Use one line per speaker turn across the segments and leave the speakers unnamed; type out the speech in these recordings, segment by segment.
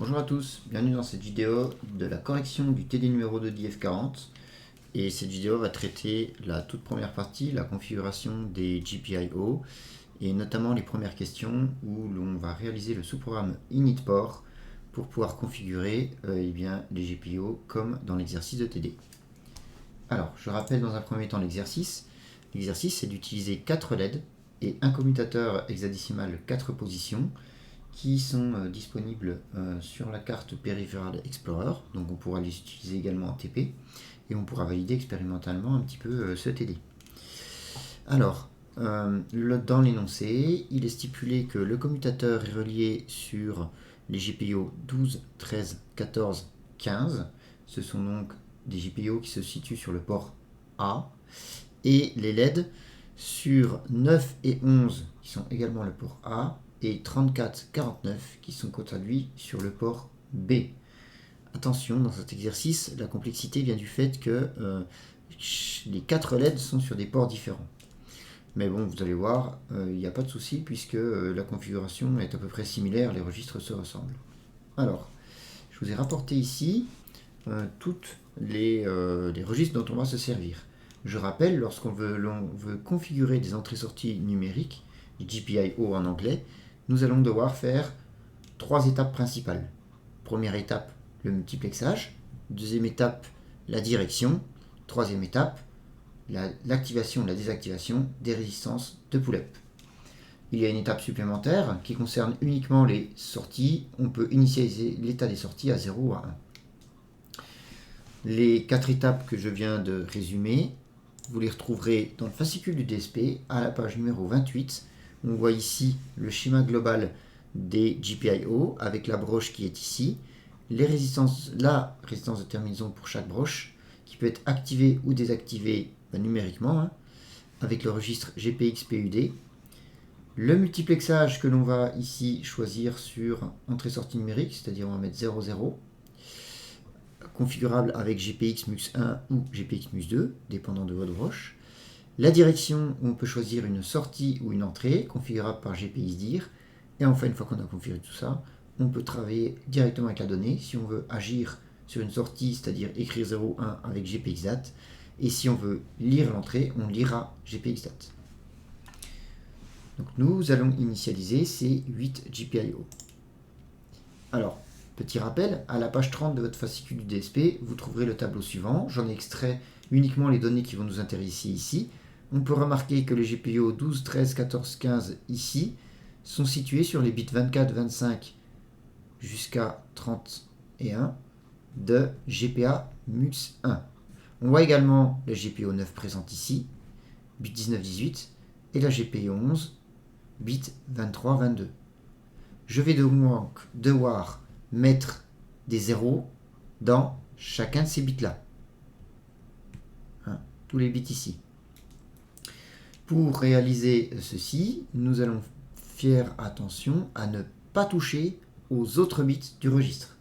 Bonjour à tous, bienvenue dans cette vidéo de la correction du TD numéro 2 d'IF40. Et cette vidéo va traiter la toute première partie, la configuration des GPIO, et notamment les premières questions où l'on va réaliser le sous-programme initport pour pouvoir configurer les GPIO comme dans l'exercice de TD. Alors, je rappelle dans un premier temps l'exercice. L'exercice, c'est d'utiliser 4 LED et un commutateur hexadécimal 4 positions qui sont disponibles sur la carte Peripheral Explorer. Donc on pourra les utiliser également en TP et on pourra valider expérimentalement un petit peu ce TD. Alors, dans l'énoncé, il est stipulé que le commutateur est relié sur les GPIO 12, 13, 14, 15. Ce sont donc des GPIO qui se situent sur le port A. Et les LED sur 9 et 11 qui sont également le port A. Et 34, 49 qui sont quant à lui sur le port B. Attention, dans cet exercice, la complexité vient du fait que les 4 LED sont sur des ports différents. Mais bon, vous allez voir, il n'y a pas de souci puisque la configuration est à peu près similaire, les registres se ressemblent. Alors, je vous ai rapporté ici tous les registres dont on va se servir. Je rappelle, lorsqu'on veut configurer des entrées-sorties numériques, GPIO en anglais, nous allons devoir faire 3 étapes principales. Première étape, le multiplexage. Deuxième étape, la direction. Troisième étape, l'activation, la désactivation des résistances de pull-up. Il y a une étape supplémentaire qui concerne uniquement les sorties. On peut initialiser l'état des sorties à 0 ou à 1. Les 4 étapes que je viens de résumer, vous les retrouverez dans le fascicule du DSP à la page numéro 28. On voit ici le schéma global des GPIO avec la broche qui est ici, la résistance de terminaison pour chaque broche qui peut être activée ou désactivée numériquement avec le registre GPX-PUD, le multiplexage que l'on va ici choisir sur entrée-sortie numérique, c'est-à-dire on va mettre 00, configurable avec GPX MUX1 ou GPX MUX2, dépendant de votre broche. La direction, où on peut choisir une sortie ou une entrée, configurable par GPXDIR. Et enfin, une fois qu'on a configuré tout ça, on peut travailler directement avec la donnée. Si on veut agir sur une sortie, c'est-à-dire écrire 0,1 avec GPXDAT. Et si on veut lire l'entrée, on lira GPXDAT. Donc nous allons initialiser ces 8 GPIO. Alors, petit rappel, à la page 30 de votre fascicule du DSP, vous trouverez le tableau suivant. J'en ai extrait uniquement les données qui vont nous intéresser ici. On peut remarquer que les GPIO 12, 13, 14, 15 ici sont situés sur les bits 24, 25 jusqu'à 31 de GPA MUX1. On voit également la GPIO 9 présente ici, bit 19, 18, et la GPIO 11, bit 23, 22. Je vais donc devoir mettre des zéros dans chacun de ces bits-là. Tous les bits ici. Pour réaliser ceci, nous allons faire attention à ne pas toucher aux autres bits du registre.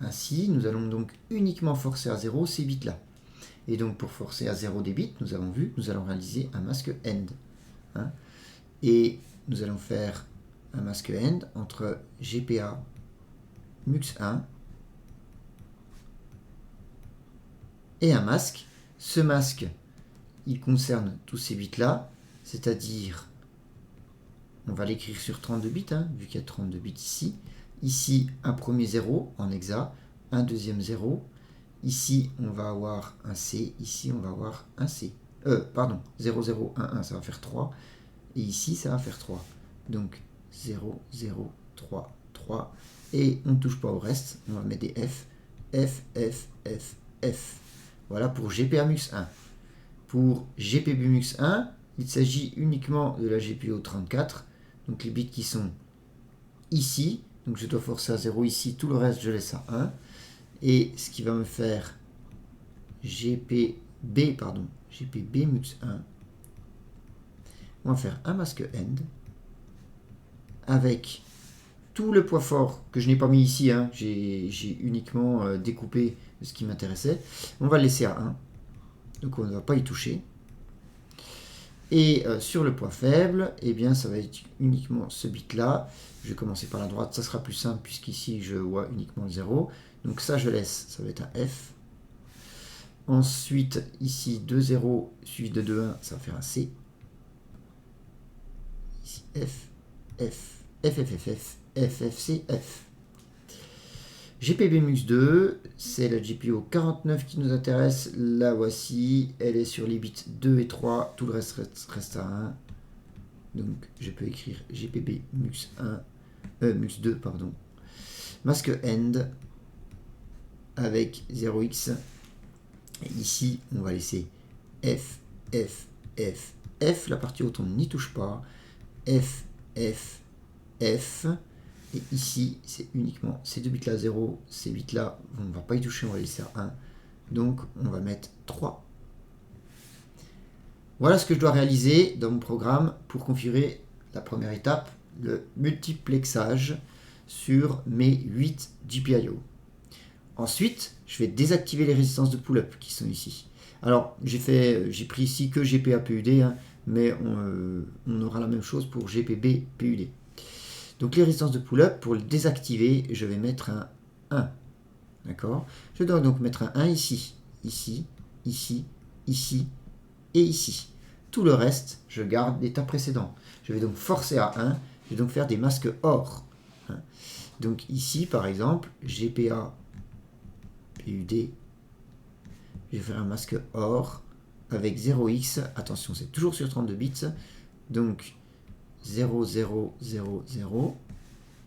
Ainsi, nous allons donc uniquement forcer à 0 ces bits-là. Et donc pour forcer à 0 des bits, nous avons vu, nous allons réaliser un masque AND. Et nous allons faire un masque AND entre GPA MUX1 et un masque. Ce masque, il concerne tous ces bits-là, c'est-à-dire, on va l'écrire sur 32 bits, vu qu'il y a 32 bits ici. Ici, un premier 0 en hexa, un deuxième 0. Ici, on va avoir un C. Ici, on va avoir un C. 0, 0, 1, 1, ça va faire 3. Et ici, ça va faire 3. Donc, 0, 0, 3, 3. Et on ne touche pas au reste. On va mettre des F, F, F, F, F. Voilà pour GPA MUX1. Pour GPB MUX1, il s'agit uniquement de la GPIO 34. Donc, les bits qui sont ici. Donc, je dois forcer à 0 ici. Tout le reste, je laisse à 1. Et ce qui va me faire GPB MUX1, on va faire un masque AND avec tout le poids fort que je n'ai pas mis ici, j'ai uniquement découpé ce qui m'intéressait. On va le laisser à 1, donc on ne va pas y toucher. Et sur le point faible, eh bien, ça va être uniquement ce bit-là. Je vais commencer par la droite, ça sera plus simple puisqu'ici, je vois uniquement le 0. Donc ça, je laisse, ça va être un F. Ensuite, ici, 2 0 suivi de 2 1, ça va faire un C. Ici, F, F, F, F, F, F, F, F, C, F. GPBMux2, c'est la GPIO 49 qui nous intéresse. La voici, elle est sur les bits 2 et 3, tout le reste reste à 1. Donc je peux écrire GPBMux1, MUX2, pardon. Masque end avec 0x. Et ici, on va laisser F, F, F, F. La partie haute, on n'y touche pas. F, F, F. Et ici, c'est uniquement ces deux bits-là 0. Ces bits-là, on ne va pas y toucher, on va les laisser à 1. Donc, on va mettre 3. Voilà ce que je dois réaliser dans mon programme pour configurer la première étape, le multiplexage sur mes 8 GPIO. Ensuite, je vais désactiver les résistances de pull-up qui sont ici. Alors, j'ai pris ici que GPA PUD, hein, mais on aura la même chose pour GPB PUD. Donc les résistances de pull-up, pour le désactiver, je vais mettre un 1. D'accord? Je dois donc mettre un 1 ici, ici, ici, ici et ici. Tout le reste, je garde l'état précédent. Je vais donc forcer à 1. Je vais donc faire des masques OR. Hein. Donc ici, par exemple, GPA PUD, je vais faire un masque OR avec 0x. Attention, c'est toujours sur 32 bits. Donc 0, 0, 0, 0.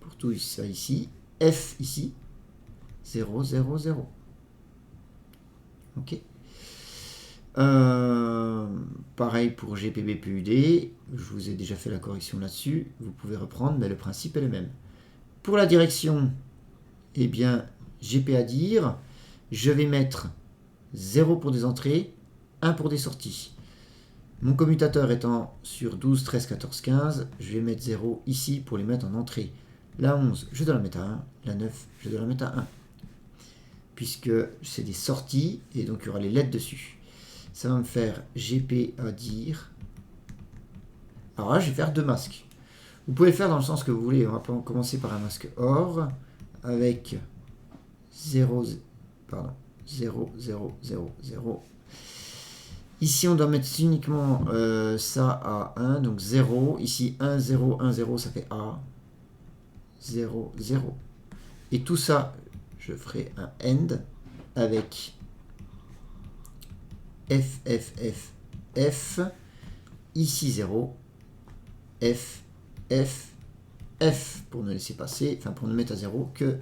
Pour tout ça ici. F ici. 0, 0, 0. Ok. Pareil pour GPB PUD. Je vous ai déjà fait la correction là-dessus. Vous pouvez reprendre, mais le principe est le même. Pour la direction, eh bien, GPA dire, je vais mettre 0 pour des entrées, 1 pour des sorties. Mon commutateur étant sur 12, 13, 14, 15, je vais mettre 0 ici pour les mettre en entrée. La 11, je dois la mettre à 1. La 9, je dois la mettre à 1. Puisque c'est des sorties, et donc il y aura les lettres dessus. Ça va me faire GP à dire. Alors là, je vais faire deux masques. Vous pouvez le faire dans le sens que vous voulez. On va commencer par un masque OR avec 0, 0, 0, 0, 0. Ici, on doit mettre uniquement ça à 1, donc 0. Ici, 1, 0, 1, 0, ça fait A. 0, 0. Et tout ça, je ferai un AND avec F, F, F, F. Ici, 0. F, F, F. Pour ne laisser passer, enfin pour ne mettre à 0 que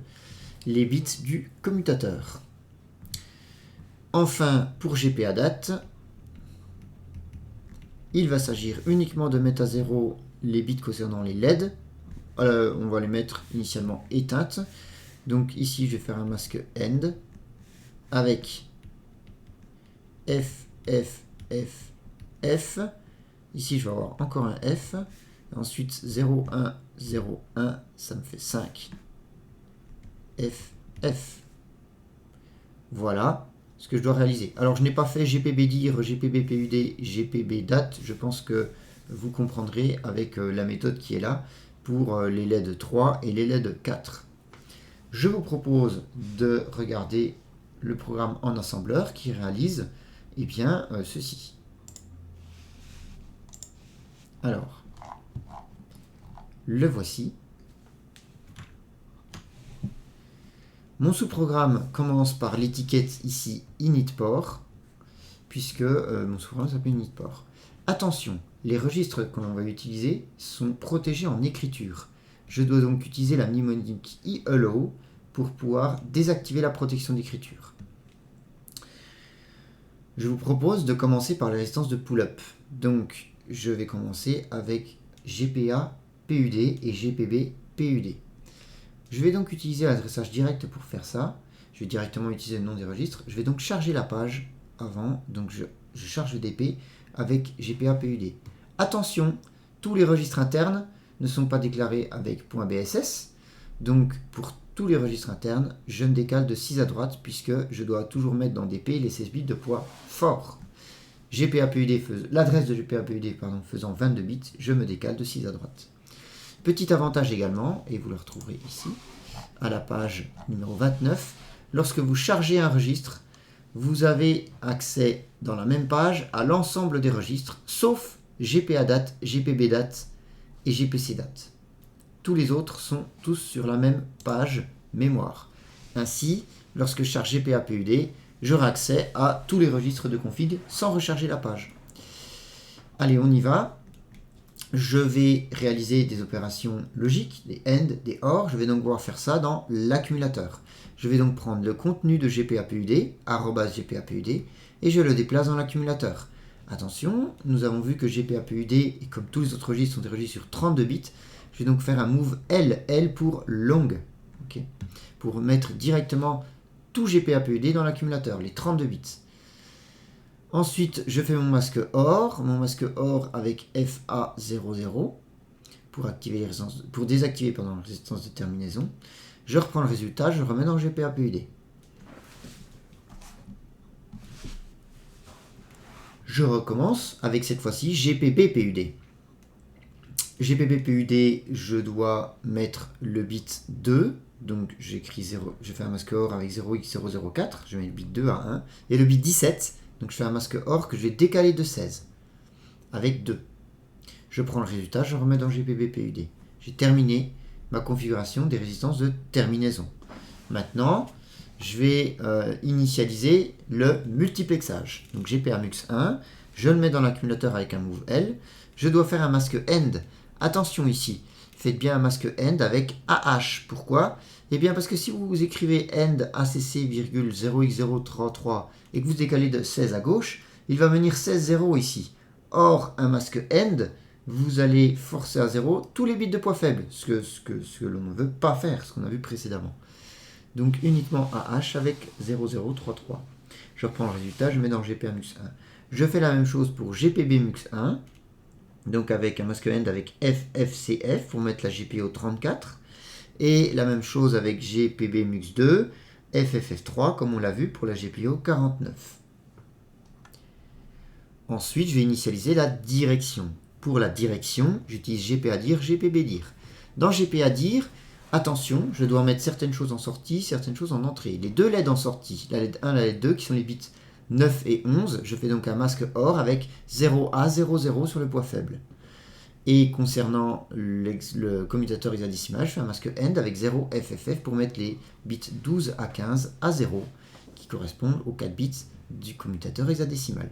les bits du commutateur. Enfin, pour GPA date, il va s'agir uniquement de mettre à 0 les bits concernant les LED. On va les mettre initialement éteintes. Donc ici, je vais faire un masque AND avec F, F, F, F. Ici, je vais avoir encore un F. Ensuite, 0, 1, 0, 1, ça me fait 5. F, F. Voilà ce que je dois réaliser. Alors, je n'ai pas fait GPB dire, GPB PUD, GPB date. Je pense que vous comprendrez avec la méthode qui est là pour les LED 3 et les LED 4. Je vous propose de regarder le programme en assembleur qui réalise eh bien, ceci. Alors, le voici. Mon sous-programme commence par l'étiquette ici initport, puisque mon sous-programme s'appelle initport. Attention, les registres que l'on va utiliser sont protégés en écriture. Je dois donc utiliser la mnémonique iallow pour pouvoir désactiver la protection d'écriture. Je vous propose de commencer par la résistance de pull-up. Donc, je vais commencer avec GPA PUD et GPB PUD. Je vais donc utiliser l'adressage direct pour faire ça. Je vais directement utiliser le nom des registres. Je vais donc charger la page avant. Donc, je charge le DP avec GPA PUD. Attention, tous les registres internes ne sont pas déclarés avec .bss. Donc, pour tous les registres internes, je me décale de 6 à droite puisque je dois toujours mettre dans DP les 16 bits de poids fort. GPA-PUD, l'adresse de GPA-PUD faisant 22 bits, je me décale de 6 à droite. Petit avantage également, et vous le retrouverez ici, à la page numéro 29, lorsque vous chargez un registre, vous avez accès dans la même page à l'ensemble des registres, sauf GPA-date, GPB-date et GPC-date. Tous les autres sont tous sur la même page mémoire. Ainsi, lorsque je charge GPA-PUD, j'aurai accès à tous les registres de config sans recharger la page. Allez, on y va. Je vais réaliser des opérations logiques, des AND, des OR. Je vais donc pouvoir faire ça dans l'accumulateur. Je vais donc prendre le contenu de GPA-PUD, @GPA-PUD, et je le déplace dans l'accumulateur. Attention, nous avons vu que GPA-PUD, et comme tous les autres registres, sont des registres sur 32 bits. Je vais donc faire un move L pour long, okay, pour mettre directement tout GPA-PUD dans l'accumulateur, les 32 bits. Ensuite, je fais mon masque OR avec FA00 pour désactiver la résistance de terminaison. Je reprends le résultat, je le remets dans GPA-PUD. Je recommence avec cette fois-ci GPB-PUD. GPB-PUD, je dois mettre le bit 2, donc j'écris 0, je fais un masque OR avec 0x004, je mets le bit 2 à 1, et le bit 17, donc je fais un masque OR que je vais décaler de 16, avec 2. Je prends le résultat, je le remets dans GPB-PUD. J'ai terminé ma configuration des résistances de terminaison. Maintenant, je vais initialiser le multiplexage. Donc GPA-MUX1, je le mets dans l'accumulateur avec un move L. Je dois faire un masque AND. Attention ici, faites bien un masque AND avec AH. Pourquoi? Eh bien parce que si vous écrivez AND ACC,0x033 et que vous décalez de 16 à gauche, il va venir 16,0 ici. Or, un masque AND, vous allez forcer à 0 tous les bits de poids faible, ce que l'on ne veut pas faire, ce qu'on a vu précédemment. Donc uniquement AH avec 0033. Je reprends le résultat, je mets dans GPA-MUX1. Je fais la même chose pour GPB-MUX1, donc avec un masque AND avec FFCF pour mettre la GPO 34, et la même chose avec GPB-MUX2, FFF3 comme on l'a vu pour la GPO 49. Ensuite, je vais initialiser la direction. Pour la direction, j'utilise GPA-dir, GPB-dir. Dans GPA-dir, attention, je dois mettre certaines choses en sortie, certaines choses en entrée. Les deux LED en sortie, la LED 1 et la LED 2, qui sont les bits 9 et 11, je fais donc un masque OR avec 0A00 sur le poids faible. Et concernant le commutateur hexadécimal, je fais un masque AND avec 0FFF pour mettre les bits 12 à 15 à 0, qui correspondent aux 4 bits du commutateur hexadécimal.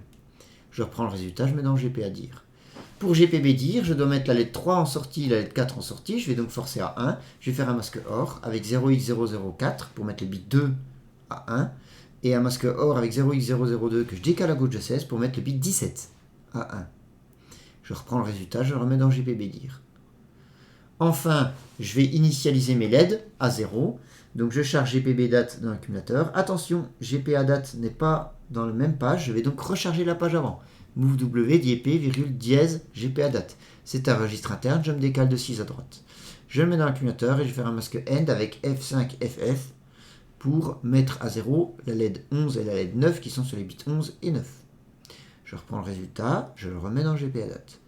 Je reprends le résultat, je mets dans GPA-dir. Pour GPB-dir, je dois mettre la LED 3 en sortie, la LED 4 en sortie. Je vais donc forcer à 1. Je vais faire un masque OR avec 0x004 pour mettre le bit 2 à 1. Et un masque OR avec 0x002 que je décale à gauche de 16 pour mettre le bit 17 à 1. Je reprends le résultat, je le remets dans GPB-dir. Enfin, je vais initialiser mes LED à 0. Donc je charge GPB-date dans l'accumulateur. Attention, GPA-date n'est pas dans la même page. Je vais donc recharger la page avant. Move W, dièse, GPA-date. C'est un registre interne, je me décale de 6 à droite. Je le mets dans l'accumulateur et je vais faire un masque AND avec F5FF pour mettre à 0 la LED 11 et la LED 9 qui sont sur les bits 11 et 9. Je reprends le résultat, je le remets dans GPA-date.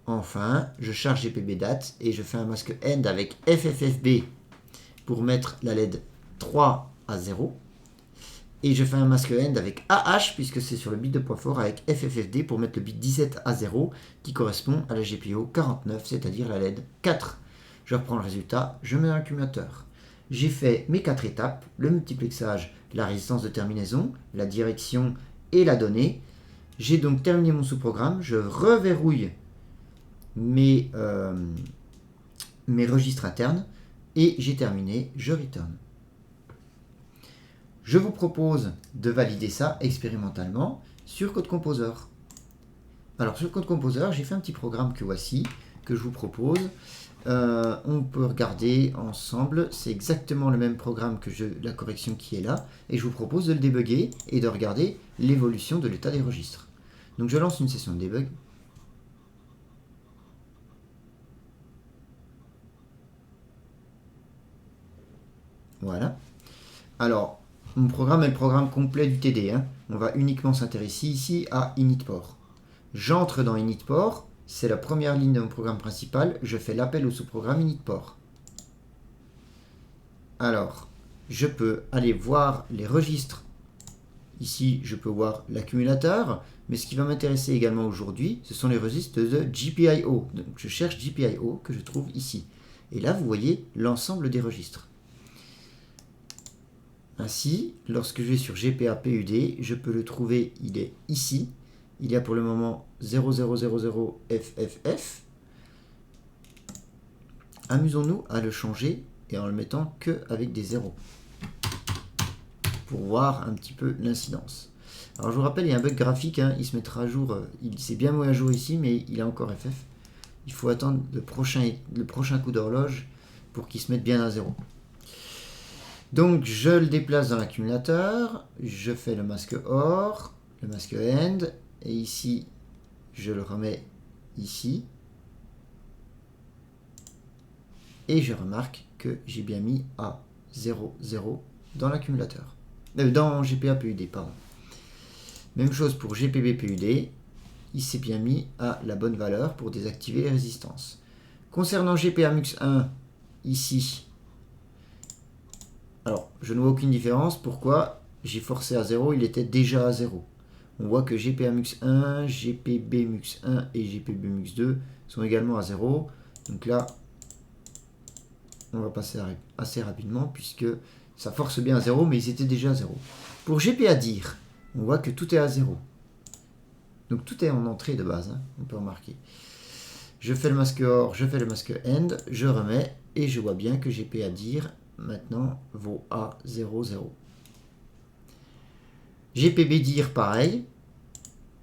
Enfin, je charge GPB-date et je fais un masque AND avec FFFB pour mettre la LED 3 à 0. Et je fais un masque AND avec AH, puisque c'est sur le bit de poids fort, avec FFFD pour mettre le bit 17 à 0, qui correspond à la GPO 49, c'est-à-dire la LED 4. Je reprends le résultat, je mets dans l'accumulateur. J'ai fait mes 4 étapes, le multiplexage, la résistance de terminaison, la direction et la donnée. J'ai donc terminé mon sous-programme, je reverrouille mes registres internes, et j'ai terminé, je return. Je vous propose de valider ça expérimentalement sur Code Composer. Alors sur Code Composer, j'ai fait un petit programme que voici, que je vous propose. On peut regarder ensemble, c'est exactement le même programme que la correction qui est là, et je vous propose de le débugger et de regarder l'évolution de l'état des registres. Donc je lance une session de debug. Voilà. Alors, mon programme est le programme complet du TD. Hein. On va uniquement s'intéresser ici à initport. J'entre dans initport, c'est la première ligne de mon programme principal, je fais l'appel au sous-programme initport. Alors, je peux aller voir les registres. Ici, je peux voir l'accumulateur, mais ce qui va m'intéresser également aujourd'hui, ce sont les registres de GPIO. Donc, je cherche GPIO que je trouve ici. Et là, vous voyez l'ensemble des registres. Ainsi, lorsque je vais sur GPA-PUD, je peux le trouver, il est ici. Il y a pour le moment 0000FFF. Amusons-nous à le changer et en le mettant que avec des zéros pour voir un petit peu l'incidence. Alors je vous rappelle, il y a un bug graphique, hein, il se mettra à jour, il s'est bien mis à jour ici, mais il a encore FF. Il faut attendre le prochain coup d'horloge pour qu'il se mette bien à 0. Donc je le déplace dans l'accumulateur, je fais le masque OR, le masque AND, et ici je le remets ici. Et je remarque que j'ai bien mis A 0, 0 dans l'accumulateur. Dans GPA-PUD, pardon. Même chose pour GPB-PUD, il s'est bien mis à la bonne valeur pour désactiver les résistances. Concernant GPA-MUX1, ici, alors je ne vois aucune différence. Pourquoi? J'ai forcé à 0, il était déjà à 0. On voit que GPA-MUX1, GPB-MUX1 et GPB-MUX2 sont également à 0. Donc là, on va passer assez rapidement puisque ça force bien à 0, mais ils étaient déjà à 0. Pour GPA-DIR, on voit que tout est à 0. Donc tout est en entrée de base, hein, on peut remarquer. Je fais le masque OR, je fais le masque AND, je remets, et je vois bien que GPA-DIR maintenant vaut A0, 0. GPB-DIR, pareil.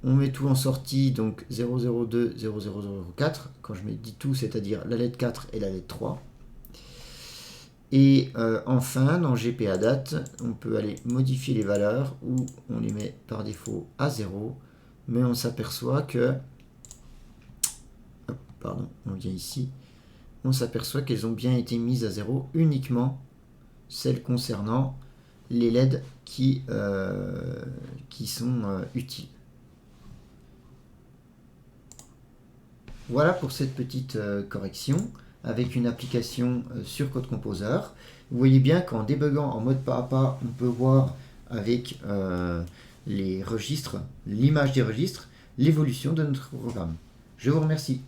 On met tout en sortie, donc 002, 00004. Quand je dis tout, c'est-à-dire la lettre 4 et la lettre 3. Et enfin, dans GPA-DAT, on peut aller modifier les valeurs où on les met par défaut à 0. Mais on s'aperçoit que... Pardon, on vient ici. On s'aperçoit qu'elles ont bien été mises à 0 uniquement celles concernant les LED qui sont utiles. Voilà pour cette petite correction avec une application sur Code Composer. Vous voyez bien qu'en débuguant en mode pas à pas, on peut voir avec les registres, l'image des registres, l'évolution de notre programme. Je vous remercie.